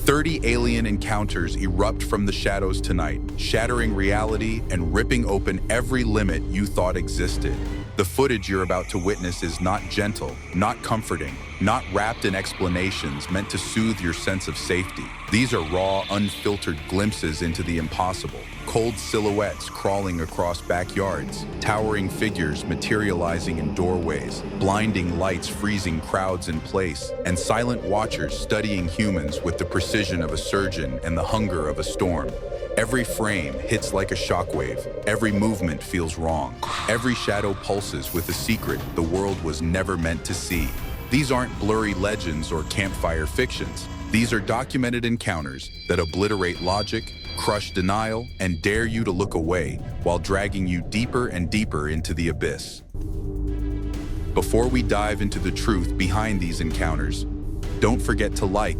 30 alien encounters erupt from the shadows tonight, shattering reality and ripping open every limit you thought existed. The footage you're about to witness is not gentle, not comforting, not wrapped in explanations meant to soothe your sense of safety. These are raw, unfiltered glimpses into the impossible. Cold silhouettes crawling across backyards, towering figures materializing in doorways, blinding lights freezing crowds in place, and silent watchers studying humans with the precision of a surgeon and the hunger of a storm. Every frame hits like a shockwave. Every movement feels wrong. Every shadow pulses with a secret the world was never meant to see. These aren't blurry legends or campfire fictions. These are documented encounters that obliterate logic, crush denial, and dare you to look away while dragging you deeper and deeper into the abyss. Before we dive into the truth behind these encounters, don't forget to like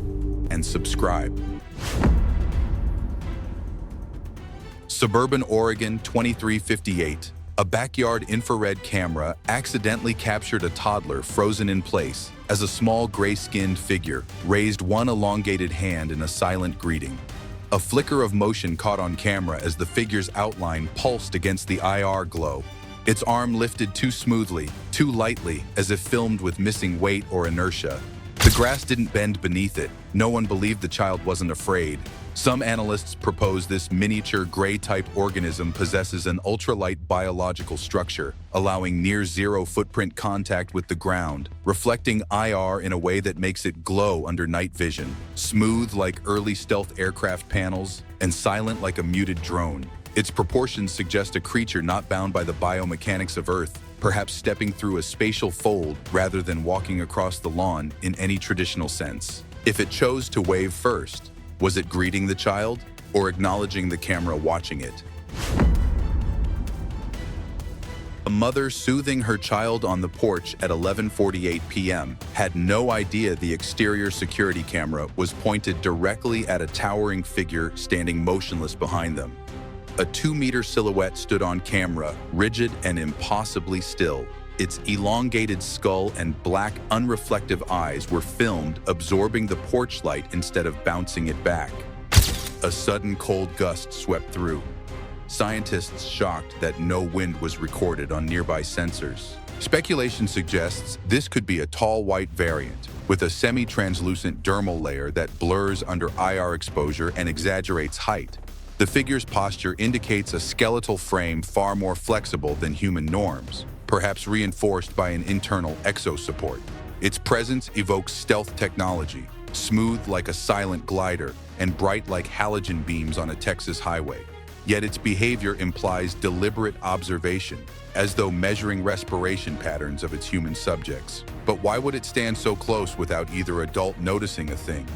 and subscribe. Suburban Oregon 2358. A backyard infrared camera accidentally captured a toddler frozen in place as a small gray-skinned figure raised one elongated hand in a silent greeting. A flicker of motion caught on camera as the figure's outline pulsed against the IR glow. Its arm lifted too smoothly, too lightly, as if filmed with missing weight or inertia. The grass didn't bend beneath it. No one believed the child wasn't afraid. Some analysts propose this miniature gray-type organism possesses an ultralight biological structure, allowing near-zero footprint contact with the ground, reflecting IR in a way that makes it glow under night vision, smooth like early stealth aircraft panels, and silent like a muted drone. Its proportions suggest a creature not bound by the biomechanics of Earth, perhaps stepping through a spatial fold rather than walking across the lawn in any traditional sense. If it chose to wave first, was it greeting the child or acknowledging the camera watching it? A mother soothing her child on the porch at 11:48 p.m. had no idea the exterior security camera was pointed directly at a towering figure standing motionless behind them. A 2-meter silhouette stood on camera, rigid and impossibly still. Its elongated skull and black, unreflective eyes were filmed, absorbing the porch light instead of bouncing it back. A sudden cold gust swept through. Scientists shocked that no wind was recorded on nearby sensors. Speculation suggests this could be a tall white variant, with a semi-translucent dermal layer that blurs under IR exposure and exaggerates height. The figure's posture indicates a skeletal frame far more flexible than human norms, perhaps reinforced by an internal exosupport. Its presence evokes stealth technology, smooth like a silent glider and bright like halogen beams on a Texas highway. Yet its behavior implies deliberate observation, as though measuring respiration patterns of its human subjects. But why would it stand so close without either adult noticing a thing?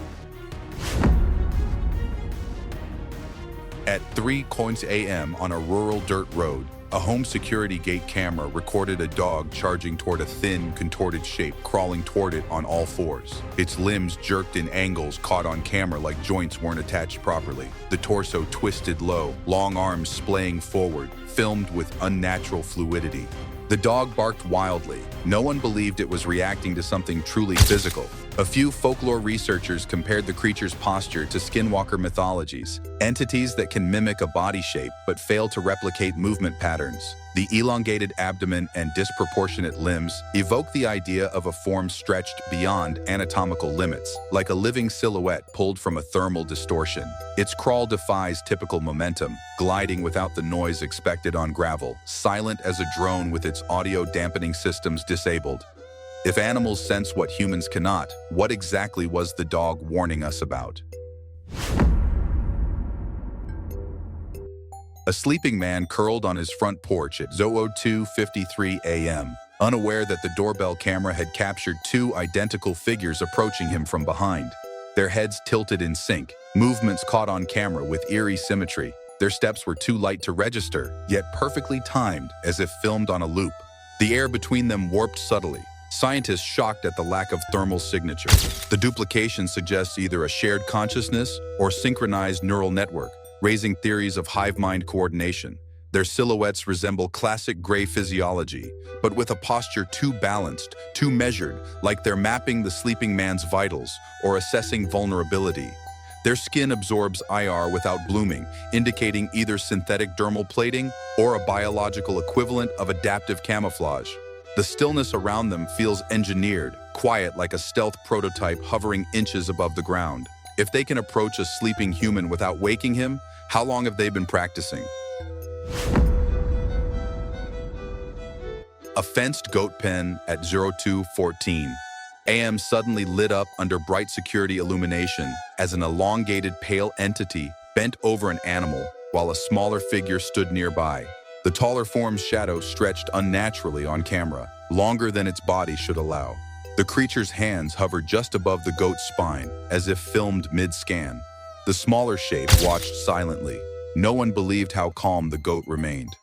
At 3:00 a.m. on a rural dirt road, a home security gate camera recorded a dog charging toward a thin, contorted shape crawling toward it on all fours. Its limbs jerked in angles caught on camera like joints weren't attached properly. The torso twisted low, long arms splaying forward, filmed with unnatural fluidity. The dog barked wildly. No one believed it was reacting to something truly physical. A few folklore researchers compared the creature's posture to skinwalker mythologies, entities that can mimic a body shape but fail to replicate movement patterns. The elongated abdomen and disproportionate limbs evoke the idea of a form stretched beyond anatomical limits, like a living silhouette pulled from a thermal distortion. Its crawl defies typical momentum, gliding without the noise expected on gravel, silent as a drone with its audio dampening systems disabled. If animals sense what humans cannot, what exactly was the dog warning us about? A sleeping man curled on his front porch at 02:53 a.m., unaware that the doorbell camera had captured two identical figures approaching him from behind. Their heads tilted in sync, movements caught on camera with eerie symmetry. Their steps were too light to register, yet perfectly timed, as if filmed on a loop. The air between them warped subtly. Scientists shocked at the lack of thermal signature. The duplication suggests either a shared consciousness or synchronized neural network, raising theories of hive mind coordination. Their silhouettes resemble classic gray physiology, but with a posture too balanced, too measured, like they're mapping the sleeping man's vitals or assessing vulnerability. Their skin absorbs IR without blooming, indicating either synthetic dermal plating or a biological equivalent of adaptive camouflage. The stillness around them feels engineered, quiet like a stealth prototype hovering inches above the ground. If they can approach a sleeping human without waking him, how long have they been practicing? A fenced goat pen at 02:14 a.m. suddenly lit up under bright security illumination as an elongated pale entity bent over an animal while a smaller figure stood nearby. The taller form's shadow stretched unnaturally on camera, longer than its body should allow. The creature's hands hovered just above the goat's spine, as if filmed mid-scan. The smaller shape watched silently. No one believed how calm the goat remained.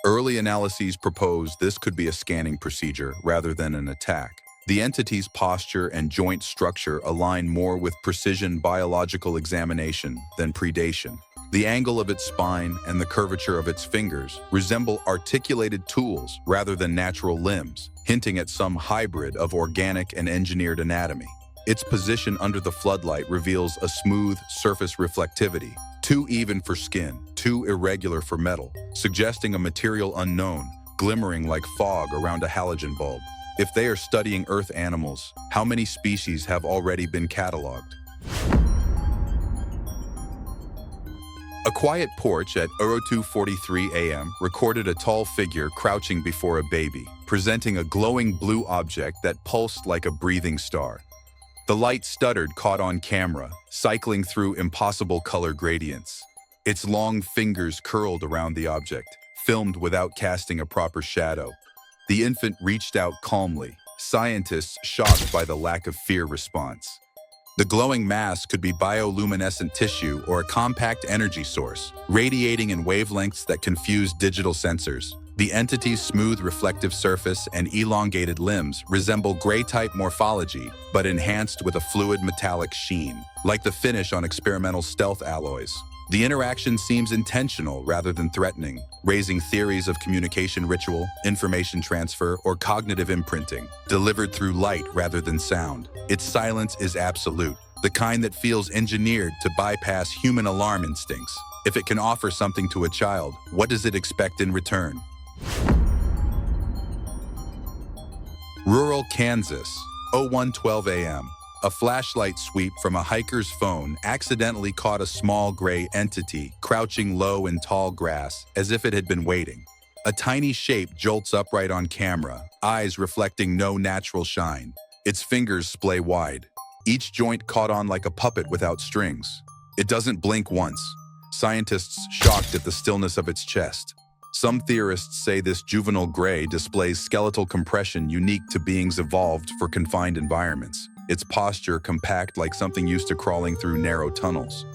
Early analyses proposed this could be a scanning procedure rather than an attack. The entity's posture and joint structure align more with precision biological examination than predation. The angle of its spine and the curvature of its fingers resemble articulated tools rather than natural limbs, hinting at some hybrid of organic and engineered anatomy. Its position under the floodlight reveals a smooth surface reflectivity, too even for skin, too irregular for metal, suggesting a material unknown, glimmering like fog around a halogen bulb. If they are studying Earth animals, how many species have already been cataloged? A quiet porch at 02:43 a.m. recorded a tall figure crouching before a baby, presenting a glowing blue object that pulsed like a breathing star. The light stuttered caught on camera, cycling through impossible color gradients. Its long fingers curled around the object, filmed without casting a proper shadow. The infant reached out calmly, scientists shocked by the lack of fear response. The glowing mass could be bioluminescent tissue or a compact energy source, radiating in wavelengths that confuse digital sensors. The entity's smooth reflective surface and elongated limbs resemble gray-type morphology, but enhanced with a fluid metallic sheen, like the finish on experimental stealth alloys. The interaction seems intentional rather than threatening, raising theories of communication ritual, information transfer, or cognitive imprinting, delivered through light rather than sound. Its silence is absolute, the kind that feels engineered to bypass human alarm instincts. If it can offer something to a child, what does it expect in return? Rural Kansas, 01:12 a.m. A flashlight sweep from a hiker's phone accidentally caught a small gray entity crouching low in tall grass as if it had been waiting. A tiny shape jolts upright on camera, eyes reflecting no natural shine. Its fingers splay wide, each joint caught on like a puppet without strings. It doesn't blink once, scientists shocked at the stillness of its chest. Some theorists say this juvenile gray displays skeletal compression unique to beings evolved for confined environments. Its posture compact like something used to crawling through narrow tunnels.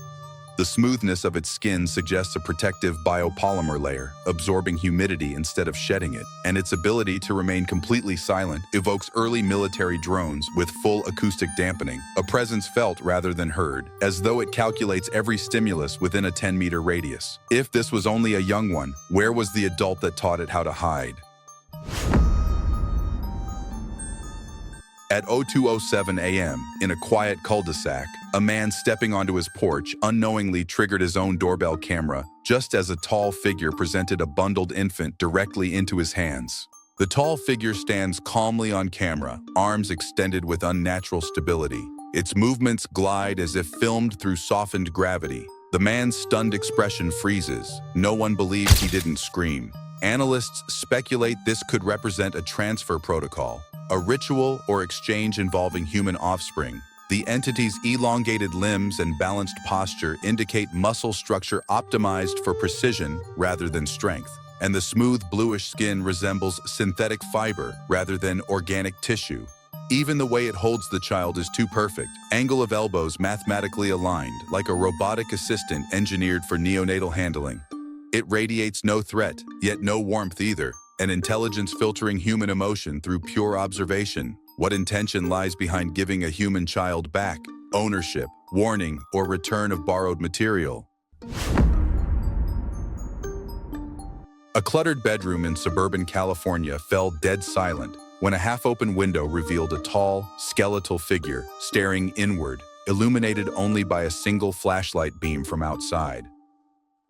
The smoothness of its skin suggests a protective biopolymer layer, absorbing humidity instead of shedding it, and its ability to remain completely silent evokes early military drones with full acoustic dampening, a presence felt rather than heard, as though it calculates every stimulus within a 10-meter radius. If this was only a young one, where was the adult that taught it how to hide? At 02:07 a.m., in a quiet cul-de-sac, a man stepping onto his porch unknowingly triggered his own doorbell camera just as a tall figure presented a bundled infant directly into his hands. The tall figure stands calmly on camera, arms extended with unnatural stability. Its movements glide as if filmed through softened gravity. The man's stunned expression freezes. No one believes he didn't scream. Analysts speculate this could represent a transfer protocol, a ritual or exchange involving human offspring. The entity's elongated limbs and balanced posture indicate muscle structure optimized for precision rather than strength, and the smooth bluish skin resembles synthetic fiber rather than organic tissue. Even the way it holds the child is too perfect, angle of elbows mathematically aligned, like a robotic assistant engineered for neonatal handling. It radiates no threat, yet no warmth either, an intelligence filtering human emotion through pure observation. What intention lies behind giving a human child back? Ownership, warning, or return of borrowed material? A cluttered bedroom in suburban California fell dead silent when a half-open window revealed a tall, skeletal figure staring inward, illuminated only by a single flashlight beam from outside.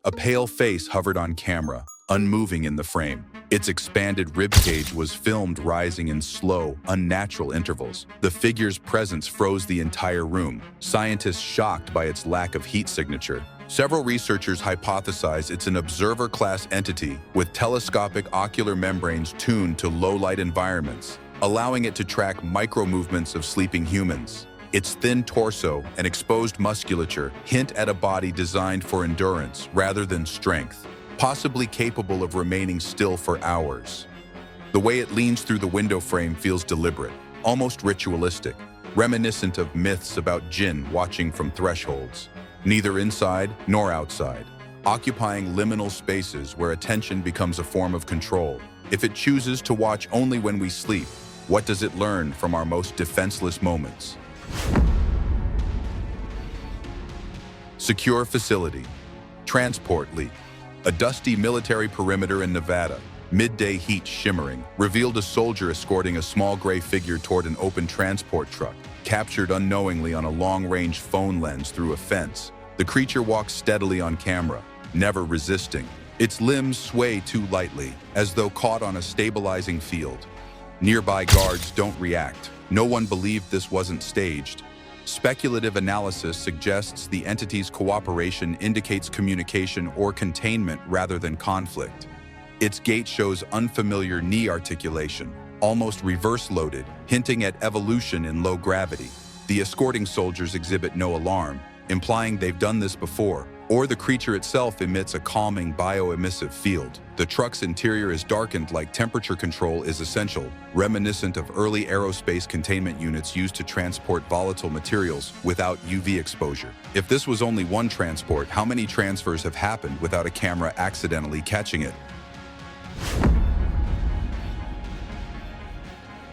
A pale face hovered on camera, unmoving in the frame. Its expanded ribcage was filmed rising in slow, unnatural intervals. The figure's presence froze the entire room, scientists shocked by its lack of heat signature. Several researchers hypothesize it's an observer-class entity with telescopic ocular membranes tuned to low-light environments, allowing it to track micro-movements of sleeping humans. Its thin torso and exposed musculature hint at a body designed for endurance rather than strength, possibly capable of remaining still for hours. The way it leans through the window frame feels deliberate, almost ritualistic, reminiscent of myths about jinn watching from thresholds. Neither inside nor outside, occupying liminal spaces where attention becomes a form of control. If it chooses to watch only when we sleep, what does it learn from our most defenseless moments? Secure facility. Transport leak. A dusty military perimeter in Nevada, midday heat shimmering, revealed a soldier escorting a small gray figure toward an open transport truck, captured unknowingly on a long-range phone lens through a fence. The creature walks steadily on camera, never resisting. Its limbs sway too lightly, as though caught on a stabilizing field. Nearby guards don't react. No one believed this wasn't staged. Speculative analysis suggests the entity's cooperation indicates communication or containment rather than conflict. Its gait shows unfamiliar knee articulation, almost reverse-loaded, hinting at evolution in low gravity. The escorting soldiers exhibit no alarm, implying they've done this before, or the creature itself emits a calming bioemissive field. The truck's interior is darkened like temperature control is essential, reminiscent of early aerospace containment units used to transport volatile materials without UV exposure. If this was only one transport, how many transfers have happened without a camera accidentally catching it?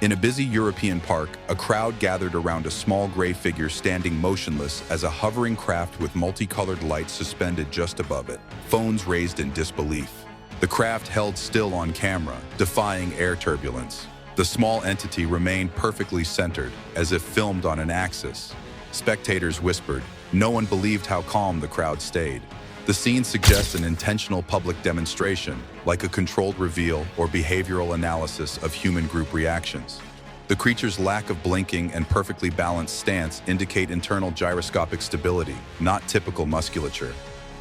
In a busy European park, a crowd gathered around a small gray figure standing motionless as a hovering craft with multicolored lights suspended just above it, phones raised in disbelief. The craft held still on camera, defying air turbulence. The small entity remained perfectly centered, as if filmed on an axis. Spectators whispered. No one believed how calm the crowd stayed. The scene suggests an intentional public demonstration, like a controlled reveal or behavioral analysis of human group reactions. The creature's lack of blinking and perfectly balanced stance indicate internal gyroscopic stability, not typical musculature.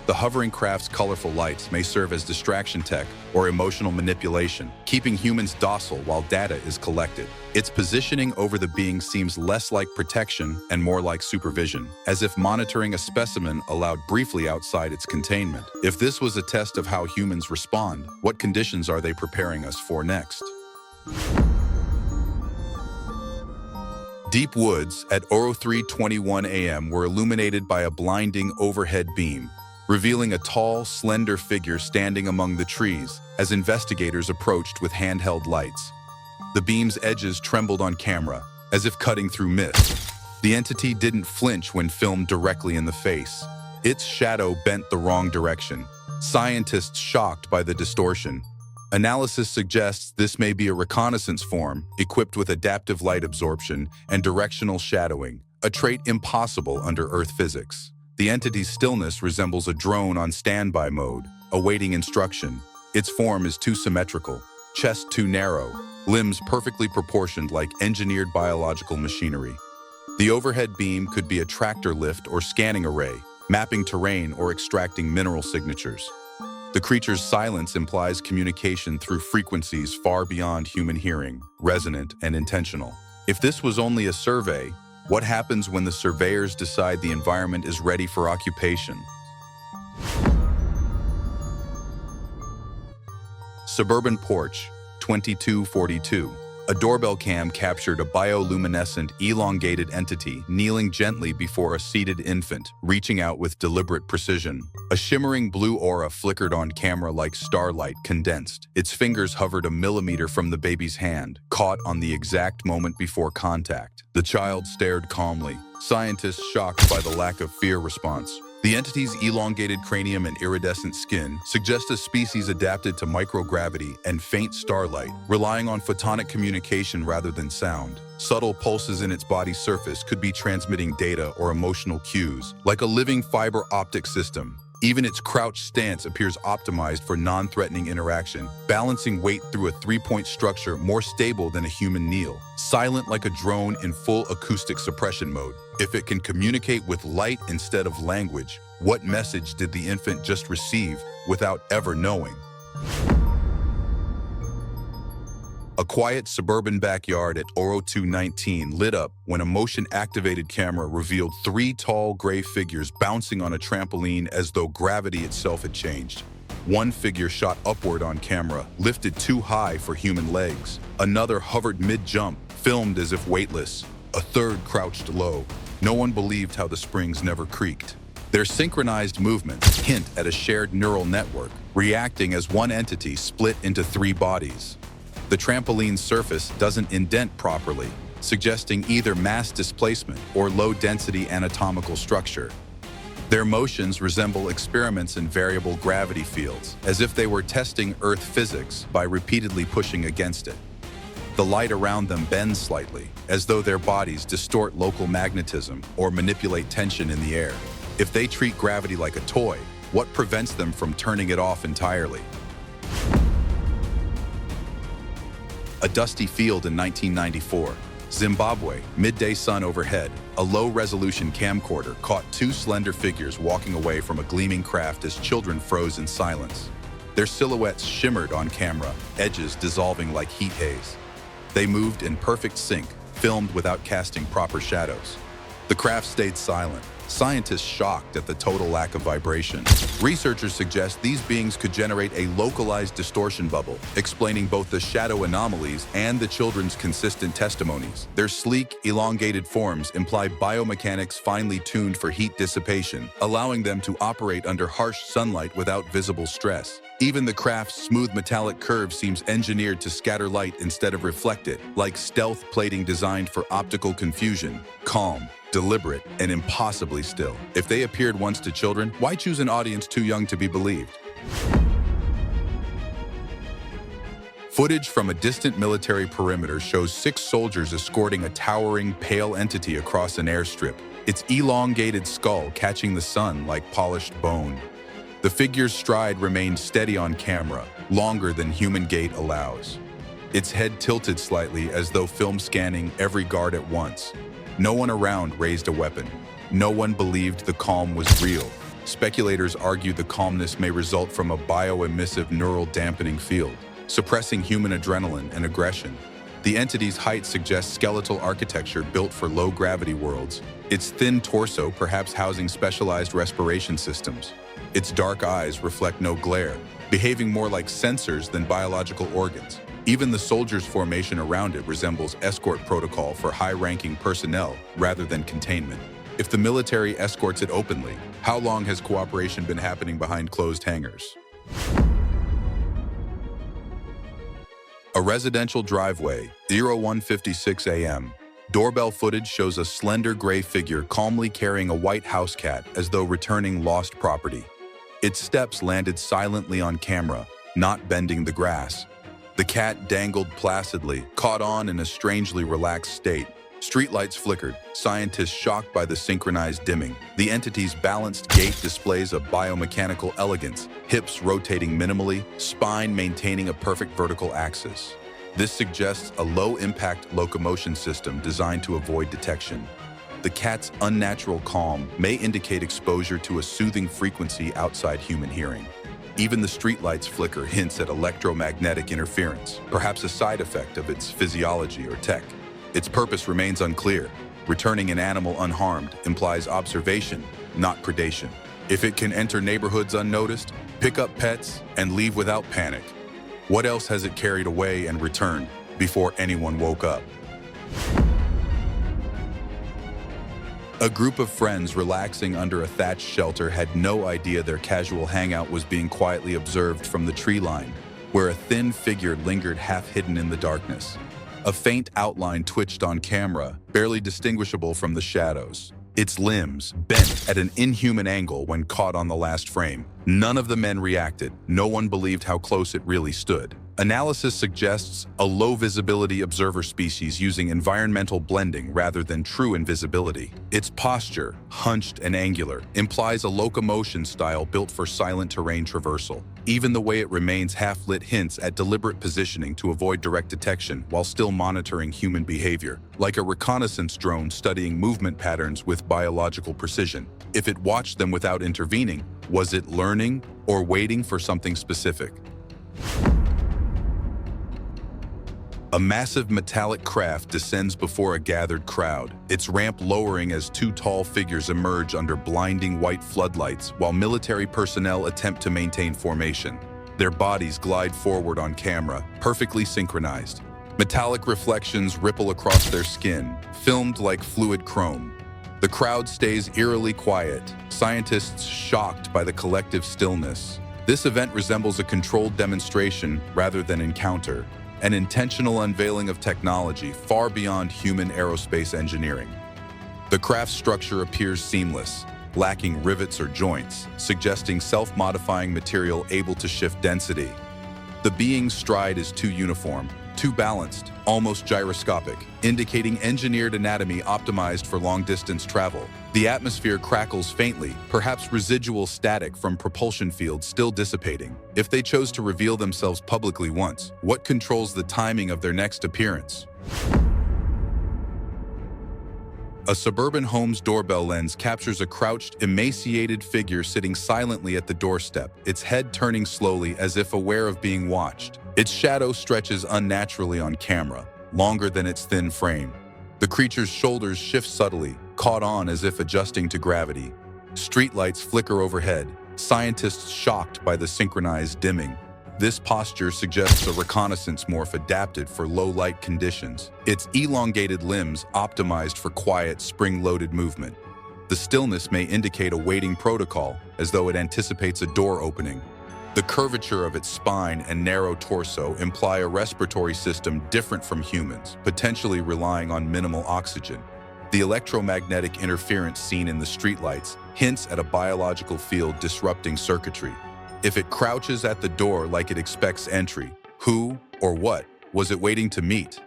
The hovering craft's colorful lights may serve as distraction tech or emotional manipulation, keeping humans docile while data is collected. Its positioning over the being seems less like protection and more like supervision, as if monitoring a specimen allowed briefly outside its containment. If this was a test of how humans respond, what conditions are they preparing us for next? Deep woods at 03:21 a.m. were illuminated by a blinding overhead beam, revealing a tall, slender figure standing among the trees as investigators approached with handheld lights. The beam's edges trembled on camera, as if cutting through mist. The entity didn't flinch when filmed directly in the face. Its shadow bent the wrong direction, scientists shocked by the distortion. Analysis suggests this may be a reconnaissance form equipped with adaptive light absorption and directional shadowing, a trait impossible under Earth physics. The entity's stillness resembles a drone on standby mode, awaiting instruction. Its form is too symmetrical, chest too narrow, limbs perfectly proportioned like engineered biological machinery. The overhead beam could be a tractor lift or scanning array, mapping terrain or extracting mineral signatures. The creature's silence implies communication through frequencies far beyond human hearing, resonant and intentional. If this was only a survey, what happens when the surveyors decide the environment is ready for occupation? Suburban porch, 2242. A doorbell cam captured a bioluminescent, elongated entity kneeling gently before a seated infant, reaching out with deliberate precision. A shimmering blue aura flickered on camera like starlight condensed. Its fingers hovered a millimeter from the baby's hand, caught on the exact moment before contact. The child stared calmly, scientists shocked by the lack of fear response. The entity's elongated cranium and iridescent skin suggest a species adapted to microgravity and faint starlight, relying on photonic communication rather than sound. Subtle pulses in its body surface could be transmitting data or emotional cues, like a living fiber optic system. Even its crouched stance appears optimized for non-threatening interaction, balancing weight through a three-point structure more stable than a human kneel. Silent like a drone in full acoustic suppression mode. If it can communicate with light instead of language, what message did the infant just receive without ever knowing? A quiet suburban backyard at Oro 219 lit up when a motion-activated camera revealed three tall gray figures bouncing on a trampoline as though gravity itself had changed. One figure shot upward on camera, lifted too high for human legs. Another hovered mid-jump, filmed as if weightless. A third crouched low. No one believed how the springs never creaked. Their synchronized movements hint at a shared neural network, reacting as one entity split into three bodies. The trampoline's surface doesn't indent properly, suggesting either mass displacement or low-density anatomical structure. Their motions resemble experiments in variable gravity fields, as if they were testing Earth physics by repeatedly pushing against it. The light around them bends slightly, as though their bodies distort local magnetism or manipulate tension in the air. If they treat gravity like a toy, what prevents them from turning it off entirely? A dusty field in 1994. Zimbabwe, midday sun overhead. A low-resolution camcorder caught two slender figures walking away from a gleaming craft as children froze in silence. Their silhouettes shimmered on camera, edges dissolving like heat haze. They moved in perfect sync, filmed without casting proper shadows. The craft stayed silent, scientists shocked at the total lack of vibration. Researchers suggest these beings could generate a localized distortion bubble, explaining both the shadow anomalies and the children's consistent testimonies. Their sleek, elongated forms imply biomechanics finely tuned for heat dissipation, allowing them to operate under harsh sunlight without visible stress. Even the craft's smooth metallic curve seems engineered to scatter light instead of reflect it, like stealth plating designed for optical confusion. Calm, deliberate, and impossibly still. If they appeared once to children, why choose an audience too young to be believed? Footage from a distant military perimeter shows 6 soldiers escorting a towering, pale entity across an airstrip, its elongated skull catching the sun like polished bone. The figure's stride remained steady on camera, longer than human gait allows. Its head tilted slightly as though film scanning every guard at once. No one around raised a weapon. No one believed the calm was real. Speculators argue the calmness may result from a bioemissive neural dampening field, suppressing human adrenaline and aggression. The entity's height suggests skeletal architecture built for low-gravity worlds, its thin torso perhaps housing specialized respiration systems. Its dark eyes reflect no glare, behaving more like sensors than biological organs. Even the soldiers' formation around it resembles escort protocol for high-ranking personnel rather than containment. If the military escorts it openly, how long has cooperation been happening behind closed hangars? A residential driveway, 01:56 a.m. Doorbell footage shows a slender gray figure calmly carrying a white house cat as though returning lost property. Its steps landed silently on camera, not bending the grass. The cat dangled placidly, caught on in a strangely relaxed state. Streetlights flickered, scientists shocked by the synchronized dimming. The entity's balanced gait displays a biomechanical elegance, hips rotating minimally, spine maintaining a perfect vertical axis. This suggests a low-impact locomotion system designed to avoid detection. The cat's unnatural calm may indicate exposure to a soothing frequency outside human hearing. Even the streetlights flicker hints at electromagnetic interference, perhaps a side effect of its physiology or tech. Its purpose remains unclear. Returning an animal unharmed implies observation, not predation. If it can enter neighborhoods unnoticed, pick up pets, and leave without panic, what else has it carried away and returned before anyone woke up? A group of friends relaxing under a thatched shelter had no idea their casual hangout was being quietly observed from the tree line, where a thin figure lingered half-hidden in the darkness. A faint outline twitched on camera, barely distinguishable from the shadows. its limbs bent at an inhuman angle when caught on the last frame. None of the men reacted. No one believed how close it really stood. Analysis suggests a low-visibility observer species using environmental blending rather than true invisibility. Its posture, hunched and angular, implies a locomotion style built for silent terrain traversal. Even the way it remains half-lit hints at deliberate positioning to avoid direct detection while still monitoring human behavior, like a reconnaissance drone studying movement patterns with biological precision. If it watched them without intervening, was it learning or waiting for something specific? A massive metallic craft descends before a gathered crowd, its ramp lowering as two tall figures emerge under blinding white floodlights while military personnel attempt to maintain formation. Their bodies glide forward on camera, perfectly synchronized. Metallic reflections ripple across their skin, filmed like fluid chrome. The crowd stays eerily quiet, scientists shocked by the collective stillness. This event resembles a controlled demonstration rather than encounter, an intentional unveiling of technology far beyond human aerospace engineering. The craft's structure appears seamless, lacking rivets or joints, suggesting self-modifying material able to shift density. The being's stride is too uniform, too balanced, almost gyroscopic, indicating engineered anatomy optimized for long-distance travel. The atmosphere crackles faintly, perhaps residual static from propulsion fields still dissipating. If they chose to reveal themselves publicly once, what controls the timing of their next appearance? A suburban home's doorbell lens captures a crouched, emaciated figure sitting silently at the doorstep, its head turning slowly as if aware of being watched. Its shadow stretches unnaturally on camera, longer than its thin frame. The creature's shoulders shift subtly, caught on as if adjusting to gravity. Streetlights flicker overhead, scientists shocked by the synchronized dimming. This posture suggests a reconnaissance morph adapted for low-light conditions, its elongated limbs optimized for quiet, spring-loaded movement. The stillness may indicate a waiting protocol, as though it anticipates a door opening. The curvature of its spine and narrow torso imply a respiratory system different from humans, potentially relying on minimal oxygen. The electromagnetic interference seen in the streetlights hints at a biological field disrupting circuitry. If it crouches at the door like it expects entry, who or what was it waiting to meet?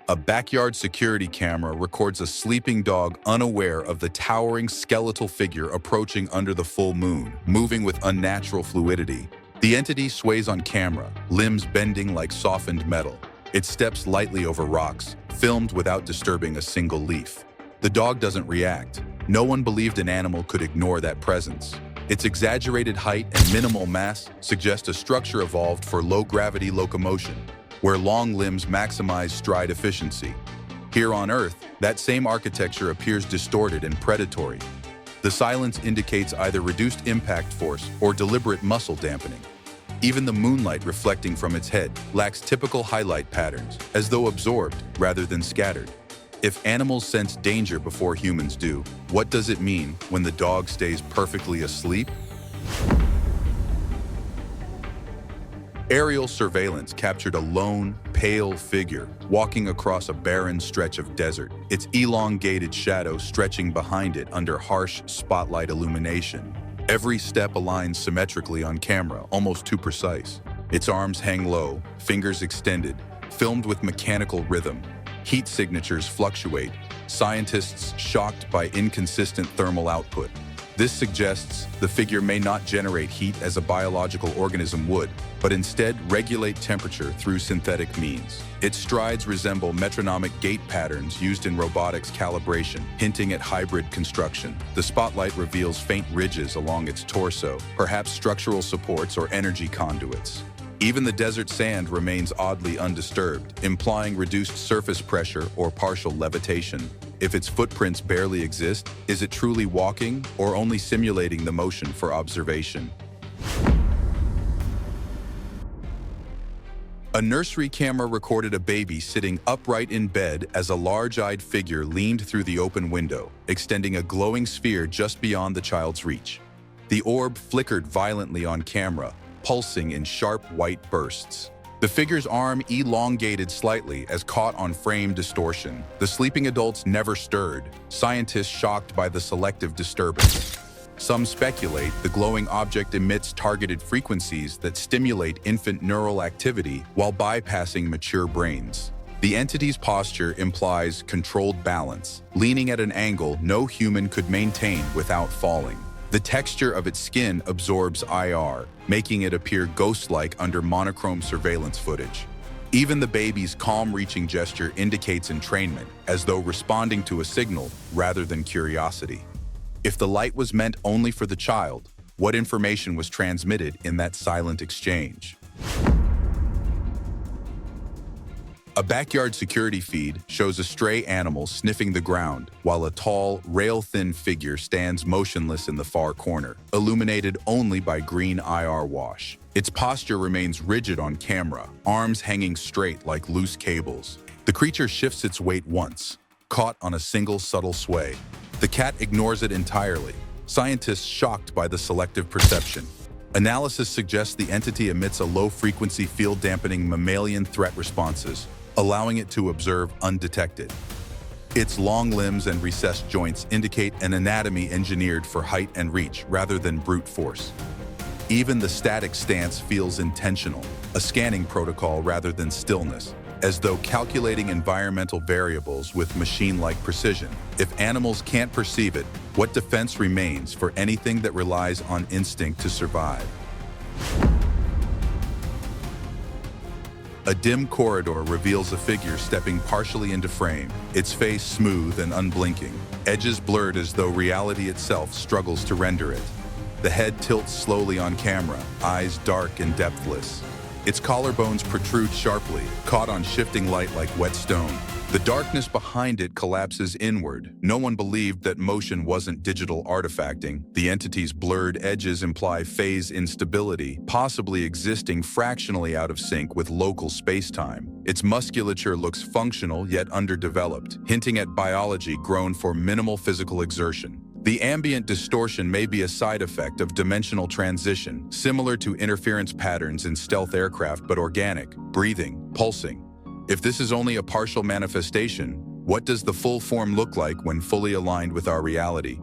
A backyard security camera records a sleeping dog unaware of the towering skeletal figure approaching under the full moon, moving with unnatural fluidity. The entity sways on camera, limbs bending like softened metal. It steps lightly over rocks, filmed without disturbing a single leaf. The dog doesn't react. No one believed an animal could ignore that presence. Its exaggerated height and minimal mass suggest a structure evolved for low-gravity locomotion, where long limbs maximize stride efficiency. Here on Earth, that same architecture appears distorted and predatory. The silence indicates either reduced impact force or deliberate muscle dampening. Even the moonlight reflecting from its head lacks typical highlight patterns, as though absorbed rather than scattered. If animals sense danger before humans do, what does it mean when the dog stays perfectly asleep? Aerial surveillance captured a lone, pale figure walking across a barren stretch of desert, its elongated shadow stretching behind it under harsh spotlight illumination. Every step aligns symmetrically on camera, almost too precise. Its arms hang low, fingers extended, filmed with mechanical rhythm. Heat signatures fluctuate, scientists shocked by inconsistent thermal output. This suggests the figure may not generate heat as a biological organism would, but instead regulate temperature through synthetic means. Its strides resemble metronomic gait patterns used in robotics calibration, hinting at hybrid construction. The spotlight reveals faint ridges along its torso, perhaps structural supports or energy conduits. Even the desert sand remains oddly undisturbed, implying reduced surface pressure or partial levitation. If its footprints barely exist, is it truly walking or only simulating the motion for observation? A nursery camera recorded a baby sitting upright in bed as a large-eyed figure leaned through the open window, extending a glowing sphere just beyond the child's reach. The orb flickered violently on camera, pulsing in sharp white bursts. The figure's arm elongated slightly as caught on frame distortion. The sleeping adults never stirred, scientists shocked by the selective disturbance. Some speculate the glowing object emits targeted frequencies that stimulate infant neural activity while bypassing mature brains. The entity's posture implies controlled balance, leaning at an angle no human could maintain without falling. The texture of its skin absorbs IR, making it appear ghost-like under monochrome surveillance footage. Even the baby's calm reaching gesture indicates entrainment, as though responding to a signal rather than curiosity. If the light was meant only for the child, what information was transmitted in that silent exchange? A backyard security feed shows a stray animal sniffing the ground while a tall, rail-thin figure stands motionless in the far corner, illuminated only by green IR wash. Its posture remains rigid on camera, arms hanging straight like loose cables. The creature shifts its weight once, caught on a single subtle sway. The cat ignores it entirely, scientists shocked by the selective perception. Analysis suggests the entity emits a low-frequency field dampening mammalian threat responses, allowing it to observe undetected. Its long limbs and recessed joints indicate an anatomy engineered for height and reach rather than brute force. Even the static stance feels intentional, a scanning protocol rather than stillness, as though calculating environmental variables with machine-like precision. If animals can't perceive it, what defense remains for anything that relies on instinct to survive? A dim corridor reveals a figure stepping partially into frame, its face smooth and unblinking, edges blurred as though reality itself struggles to render it. The head tilts slowly on camera, eyes dark and depthless. Its collarbones protrude sharply, caught on shifting light like wet stone. The darkness behind it collapses inward. No one believed that motion wasn't digital artifacting. The entity's blurred edges imply phase instability, possibly existing fractionally out of sync with local space-time. Its musculature looks functional yet underdeveloped, hinting at biology grown for minimal physical exertion. The ambient distortion may be a side effect of dimensional transition, similar to interference patterns in stealth aircraft but organic, breathing, pulsing. If this is only a partial manifestation, what does the full form look like when fully aligned with our reality?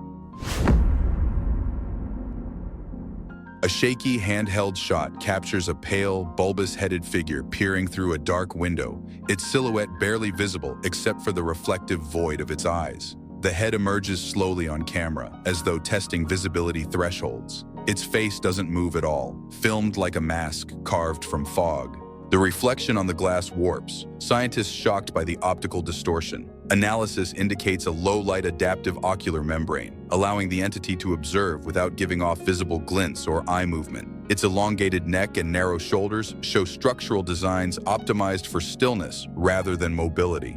A shaky handheld shot captures a pale, bulbous-headed figure peering through a dark window, its silhouette barely visible except for the reflective void of its eyes. The head emerges slowly on camera, as though testing visibility thresholds. Its face doesn't move at all, filmed like a mask carved from fog. The reflection on the glass warps, scientists shocked by the optical distortion. Analysis indicates a low-light adaptive ocular membrane, allowing the entity to observe without giving off visible glints or eye movement. Its elongated neck and narrow shoulders show structural designs optimized for stillness rather than mobility.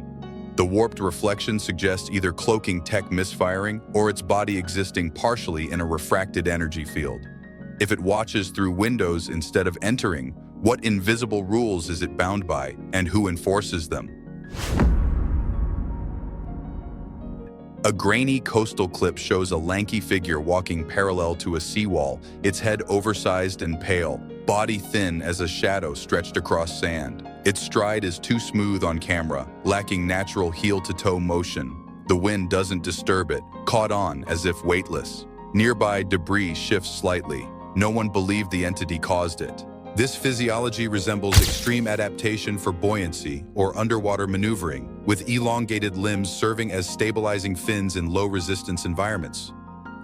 The warped reflection suggests either cloaking tech misfiring or its body existing partially in a refracted energy field. If it watches through windows instead of entering, what invisible rules is it bound by, and who enforces them? A grainy coastal clip shows a lanky figure walking parallel to a seawall, its head oversized and pale, body thin as a shadow stretched across sand. Its stride is too smooth on camera, lacking natural heel-to-toe motion. The wind doesn't disturb it, caught on as if weightless. Nearby debris shifts slightly. No one believed the entity caused it. This physiology resembles extreme adaptation for buoyancy or underwater maneuvering, with elongated limbs serving as stabilizing fins in low-resistance environments.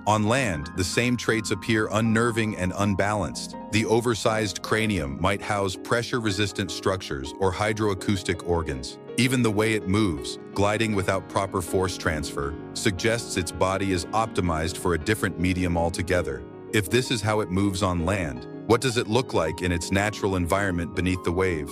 On land, the same traits appear unnerving and unbalanced. The oversized cranium might house pressure-resistant structures or hydroacoustic organs. Even the way it moves, gliding without proper force transfer, suggests its body is optimized for a different medium altogether. If this is how it moves on land, what does it look like in its natural environment beneath the wave?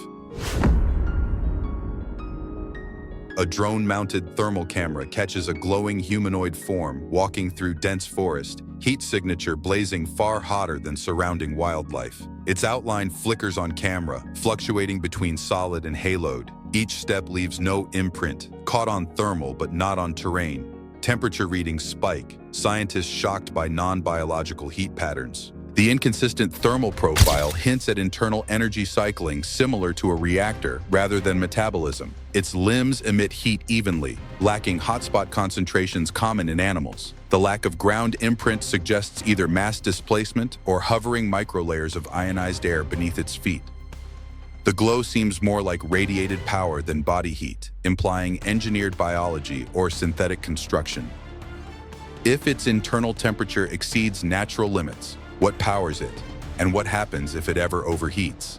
A drone-mounted thermal camera catches a glowing humanoid form walking through dense forest, heat signature blazing far hotter than surrounding wildlife. Its outline flickers on camera, fluctuating between solid and haloed. Each step leaves no imprint, caught on thermal but not on terrain. Temperature readings spike, scientists shocked by non-biological heat patterns. The inconsistent thermal profile hints at internal energy cycling similar to a reactor rather than metabolism. Its limbs emit heat evenly, lacking hotspot concentrations common in animals. The lack of ground imprint suggests either mass displacement or hovering microlayers of ionized air beneath its feet. The glow seems more like radiated power than body heat, implying engineered biology or synthetic construction. If its internal temperature exceeds natural limits, what powers it, and what happens if it ever overheats?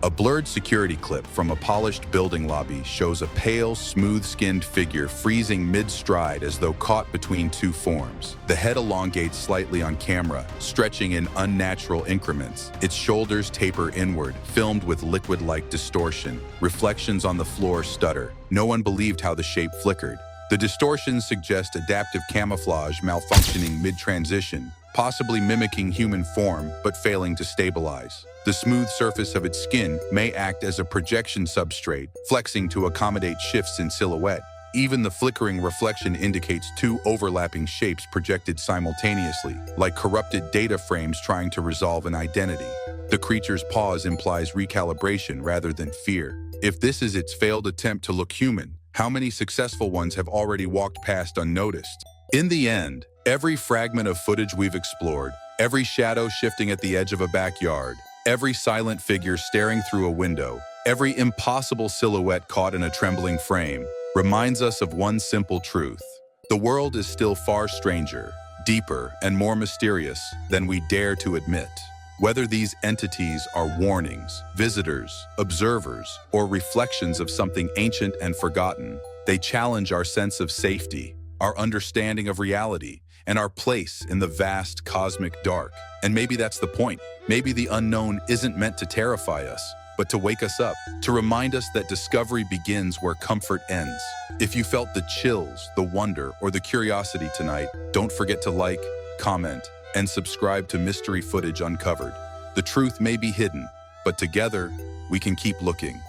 A blurred security clip from a polished building lobby shows a pale, smooth-skinned figure freezing mid-stride as though caught between two forms. The head elongates slightly on camera, stretching in unnatural increments. Its shoulders taper inward, filmed with liquid-like distortion. Reflections on the floor stutter. No one believed how the shape flickered. The distortions suggest adaptive camouflage malfunctioning mid-transition, possibly mimicking human form but failing to stabilize. The smooth surface of its skin may act as a projection substrate, flexing to accommodate shifts in silhouette. Even the flickering reflection indicates two overlapping shapes projected simultaneously, like corrupted data frames trying to resolve an identity. The creature's pause implies recalibration rather than fear. If this is its failed attempt to look human, how many successful ones have already walked past unnoticed? In the end, every fragment of footage we've explored, every shadow shifting at the edge of a backyard, every silent figure staring through a window, every impossible silhouette caught in a trembling frame, reminds us of one simple truth. The world is still far stranger, deeper, and more mysterious than we dare to admit. Whether these entities are warnings, visitors, observers, or reflections of something ancient and forgotten, they challenge our sense of safety, our understanding of reality, and our place in the vast cosmic dark. And maybe that's the point. Maybe the unknown isn't meant to terrify us, but to wake us up, to remind us that discovery begins where comfort ends. If you felt the chills, the wonder, or the curiosity tonight, don't forget to like, comment, and subscribe to Mystery Footage Uncovered. The truth may be hidden, but together, we can keep looking.